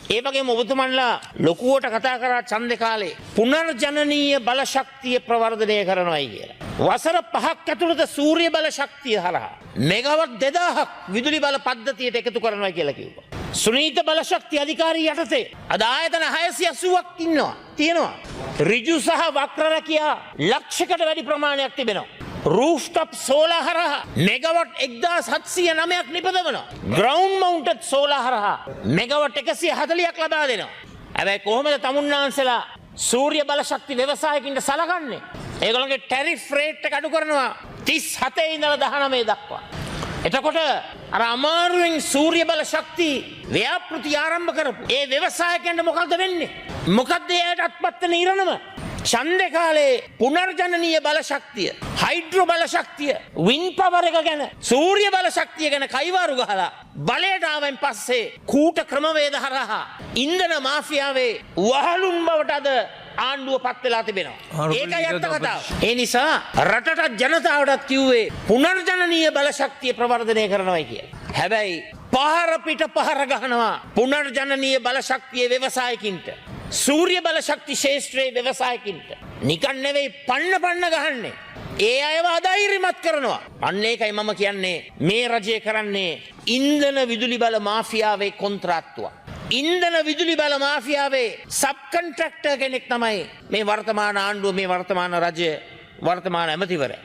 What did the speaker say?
ඒ වගේම ඔබතුමන්ලා ලොකුවට කතා කරා ඡන්ද කාලේ පුනර්ජනනීය බල ශක්තිය ප්‍රවර්ධනය කරනවායි කියලා. වසර 5ක් ඇතුළත සූර්ය බල ශක්තිය හරහා මෙගාවට් 2000ක් විදුලි බල පද්ධතියට එකතු කරනවා කියලා කිව්වා. සුනීත බල ශක්තිය අධිකාරිය යටතේ අද ආයතන 680ක් තියෙනවා. ඍජු සහ වක්‍ර රැකියා ලක්ෂයකට වැඩි ප්‍රමාණයක් තිබෙනවා. රූෆ්ටොප් සෝලා හරහා මෙගාවට් 1709ක් නිපදවනවා. ග්‍රවුන්ඩ් මවුන්ටඩ් සෝලා හරහා මෙගාවට් 140ක් ලබා දෙනවා. හැබැයි කොහොමද තමුන්නාන්සලා සූර්ය බල ශක්ති ව්‍යවසායකින්ට සලකන්නේ? ඒගොල්ලන්ගේ ටැරිෆ් රේට් එක අඩු කරනවා 37 ඉඳලා 19 දක්වා. එතකොට අර අමාරුවෙන් සූර්ය බල ශක්ති ව්‍යාපෘති ආරම්භ කරපු ඒ ව්‍යවසායකයන්ට මොකද වෙන්නේ? මොකද්ද එයාට අත්පත් වෙන ඉරණම? ඡන්ද කාලේ පුනර්ජනනීය බල ශක්තිය, හයිඩ්‍රෝ බල ශක්තිය, වින්ඩ් පවර් එක ගැන, සූර්ය බල ශක්තිය ගැන කයිවාරු ගහලා බලයට ආවෙන් පස්සේ කූට ක්‍රමවේද හරහා ඉන්ධන මාෆියාවේ වහලුන් බවට අද ආණ්ඩුව පත් වෙලා තිබෙනවා. ඒකයි අත්ත කතාව. ඒ නිසා රටට ජනතාවටත් කිව්වේ පුනර්ජනනීය බල ශක්තිය ප්‍රවර්ධනය කරනවායි කියලා. හැබැයි පහර පිට පහර ගහනවා පුනර්ජනනීය බල ශක්තිය ව්‍යවසායකින්ට. සූර්ය බල ශක්ති ශේෂ්ත්‍රයේ ව්‍යවසායකින්ට නිකන් නෙවෙයි පන්න ගහන්නේ. ඒ අයව අධෛර්යමත් කරනවා. අන්න ඒකයි මම කියන්නේ මේ රජය කරන්නේ ඉන්ධන විදුලි බල මාෆියාවේ කොන්ත්‍රාත්තුවක්. ඉන්ධන විදුලි බල මාෆියාවේ සබ් කොන්ට්‍රැක්ටර් කෙනෙක් තමයි මේ වර්තමාන ආණ්ඩුව, මේ වර්තමාන රජය, වර්තමාන ඇමතිවරයා.